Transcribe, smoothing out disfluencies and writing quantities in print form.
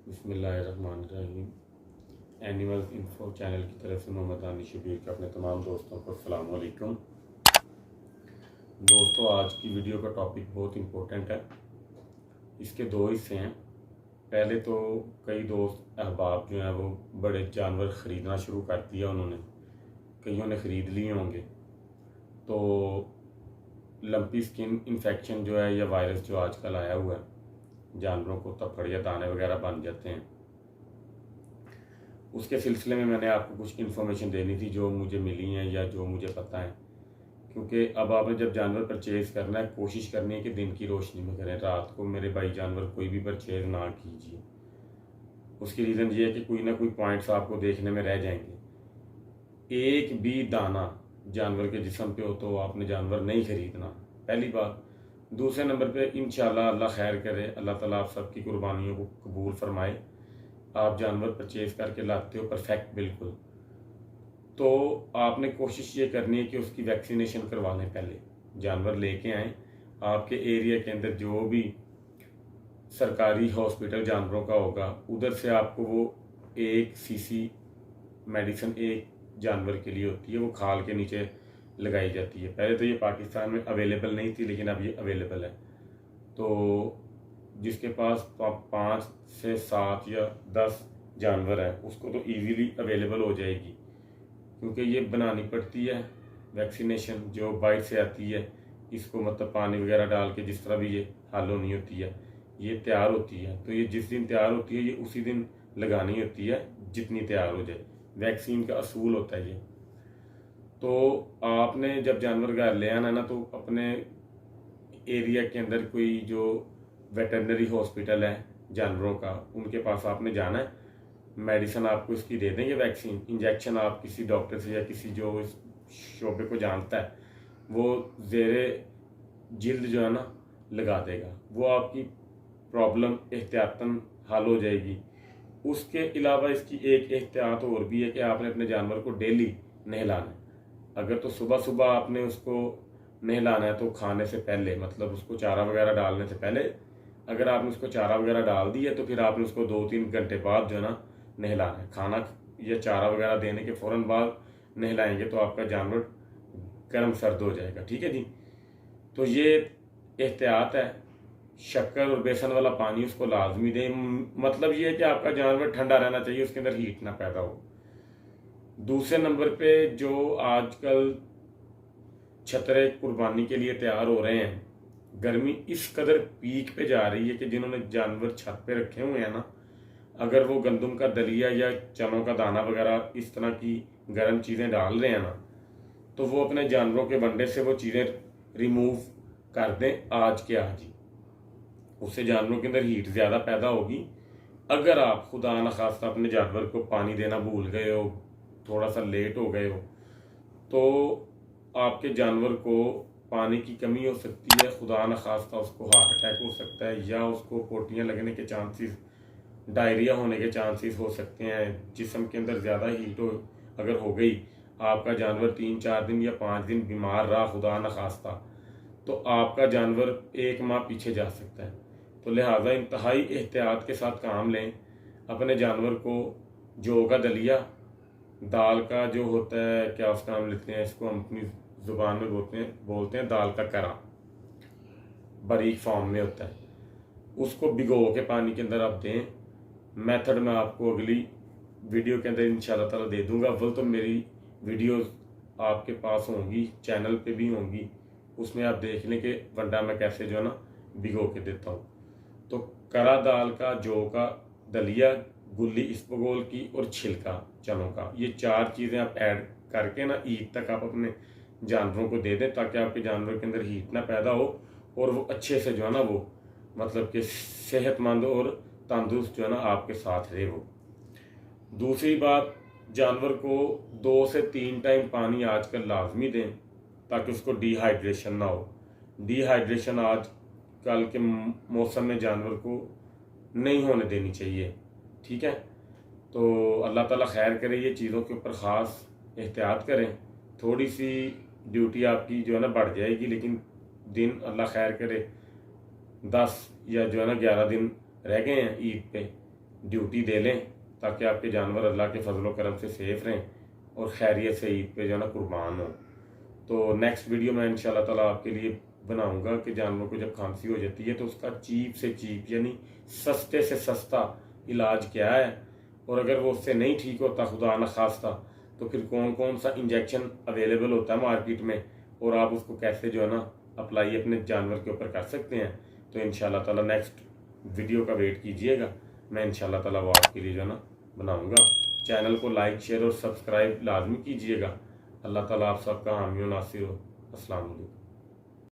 बिस्मिल्लाहिर्रहमानिर्रहीम। Animal info channel की तरफ से मोहम्मद दानिश शबीर के अपने तमाम दोस्तों को अस्सलाम वालेकुम। दोस्तों, आज की वीडियो का टॉपिक बहुत इम्पोर्टेंट है। इसके दो हिस्से हैं। पहले तो कई दोस्त अहबाब जो हैं वो बड़े जानवर ख़रीदना शुरू कर दिया उन्होंने, कईयों ने ख़रीद लिए होंगे। तो लंपी स्किन इन्फेक्शन जो है या वायरस जो आजकल आया हुआ है, जानवरों को तफड़ या दाने वगैरह बन जाते हैं। उसके सिलसिले में मैंने आपको कुछ इन्फॉर्मेशन देनी थी जो मुझे मिली हैं या जो मुझे पता है। क्योंकि अब आपने जब जानवर परचेज़ करना है, कोशिश करनी है कि दिन की रोशनी में करें। रात को मेरे भाई जानवर कोई भी परचेज़ ना कीजिए। उसकी रीज़न ये है कि कोई ना कोई पॉइंट्स आपको देखने में रह जाएंगे। एक भी दाना जानवर के जिस्म पे हो तो आपने जानवर नहीं ख़रीदना, पहली बात। दूसरे नंबर पे इंशाल्लाह अल्लाह खैर करे, अल्लाह ताला आप सबकी कुर्बानियों को कबूल फरमाए। आप जानवर परचेज करके लाते हो परफेक्ट बिल्कुल, तो आपने कोशिश ये करनी है कि उसकी वैक्सीनेशन करवा लें। पहले जानवर लेके आएँ, आपके एरिया के अंदर जो भी सरकारी हॉस्पिटल जानवरों का होगा उधर से आपको वो 1 सीसी मेडिसिन एक जानवर के लिए होती है, वो खाल के नीचे लगाई जाती है। पहले तो ये पाकिस्तान में अवेलेबल नहीं थी, लेकिन अब ये अवेलेबल है। तो जिसके पास 5 से 7 या 10 जानवर है उसको तो इजीली अवेलेबल हो जाएगी, क्योंकि ये बनानी पड़ती है वैक्सीनेशन जो बाहर से आती है। इसको मतलब पानी वगैरह डाल के जिस तरह भी ये हल होनी होती है, ये तैयार होती है। तो ये जिस दिन तैयार होती है ये उसी दिन लगानी होती है जितनी तैयार हो जाए। वैक्सीन का असूल होता है ये। तो आपने जब जानवर घर ले आना ना, तो अपने एरिया के अंदर कोई जो वेटरनरी हॉस्पिटल है जानवरों का, उनके पास आपने जाना है। मेडिसिन आपको इसकी दे देंगे, वैक्सीन इंजेक्शन आप किसी डॉक्टर से या किसी जो इस शोबे को जानता है वो ज़ेरे जिल्द जो है ना लगा देगा। वो आपकी प्रॉब्लम एहतियातन हल हो जाएगी। उसके अलावा इसकी एक एहतियात और भी है कि आपने अपने जानवर को डेली नहलाना है। अगर तो सुबह सुबह आपने उसको नहलाना है तो खाने से पहले, मतलब उसको चारा वगैरह डालने से पहले, अगर आपने उसको चारा वगैरह डाल दिया तो फिर आपने उसको 2-3 घंटे बाद जो है ना नहलाना है। खाना या चारा वगैरह देने के फ़ौरन बाद नहलाएंगे तो आपका जानवर गर्म सर्द हो जाएगा। ठीक है जी। तो ये एहतियात है। शक्कर और बेसन वाला पानी उसको लाजमी दें। मतलब ये है कि आपका जानवर ठंडा रहना चाहिए, उसके अंदर हीट ना पैदा हो। दूसरे नंबर पे जो आजकल छतरे कुर्बानी के लिए तैयार हो रहे हैं, गर्मी इस कदर पीक पे जा रही है कि जिन्होंने जानवर छत पे रखे हुए हैं ना, अगर वो गंदम का दलिया या चनों का दाना वगैरह इस तरह की गर्म चीज़ें डाल रहे हैं ना, तो वो अपने जानवरों के वनडे से वो चीज़ें रिमूव कर दें आज के आज ही। उससे जानवरों के अंदर हीट ज़्यादा पैदा होगी। अगर आप खुदा न खास्ता अपने जानवर को पानी देना भूल गए हो, थोड़ा सा लेट हो गए हो, तो आपके जानवर को पानी की कमी हो सकती है। खुदा न खास्ता उसको हार्ट अटैक हो सकता है या उसको पोटियाँ लगने के चांसेस, डायरिया होने के चांसेस हो सकते हैं। जिस्म के अंदर ज़्यादा हीट हो अगर हो गई, आपका जानवर 3-4 दिन या 5 दिन बीमार रहा खुदा न खास्ता, तो आपका जानवर 1 माह पीछे जा सकता है। तो लिहाजा इंतहाई एहतियात के साथ काम लें। अपने जानवर को जौ का दलिया, दाल का जो होता है, क्या उसका नाम लेते हैं, इसको हम अपनी ज़ुबान में बोलते हैं दाल का करा, बारीक फॉर्म में होता है, उसको भिगो के पानी के अंदर आप दें। मेथड मैं आपको अगली वीडियो के अंदर इंशाल्लाह ताला दे दूंगा। अव्वल तो मेरी वीडियोस आपके पास होंगी, चैनल पे भी होंगी, उसमें आप देख लें कि वंडा मैं कैसे जो है ना भिगो के देता हूँ। तो करा दाल का, जौ का दलिया, गुल्ली इसबगोल की और छिलका चनों का, ये 4 चीज़ें आप ऐड करके ना ईद तक आप अपने जानवरों को दे दें, ताकि आपके जानवर के अंदर हीट ना पैदा हो और वो अच्छे से जो है ना वो मतलब कि सेहतमंद और तंदुरुस्त जो है ना आपके साथ रहे वो। दूसरी बात, जानवर को 2 से 3 टाइम पानी आजकल लाजमी दें ताकि उसको डिहाइड्रेशन ना हो। डिहाइड्रेशन आज कल के मौसम में जानवर को नहीं होने देनी चाहिए। ठीक है। तो अल्लाह ताला खैर करे, ये चीज़ों के ऊपर ख़ास एहतियात करें। थोड़ी सी ड्यूटी आपकी जो है ना बढ़ जाएगी, लेकिन दिन अल्लाह खैर करे 10 या जो है ना 11 दिन रह गए हैं ईद पे। ड्यूटी दे लें ताकि आपके जानवर अल्लाह के फजल करम से सेफ रहें और खैरियत से ईद पे जो है ना कुर्बान हो। तो नेक्स्ट वीडियो में इंशाल्लाह ताला आपके लिए बनाऊंगा कि जानवर को जब खांसी हो जाती है तो उसका चीप से चीप यानी सस्ते से सस्ता इलाज क्या है, और अगर वो उससे नहीं ठीक होता खुदा न खास्ता तो फिर कौन कौन सा इंजेक्शन अवेलेबल होता है मार्केट में और आप उसको कैसे जो है ना अप्लाई अपने जानवर के ऊपर कर सकते हैं। तो इंशाल्लाह ताला नेक्स्ट वीडियो का वेट कीजिएगा, मैं इंशाल्लाह ताला वो आपके लिए जो है ना बनाऊंगा। चैनल को लाइक शेयर और सब्सक्राइब लाजमी कीजिएगा। अल्लाह ताला आप सबका हामी और नासिर हो। अस्सलाम वालेकुम।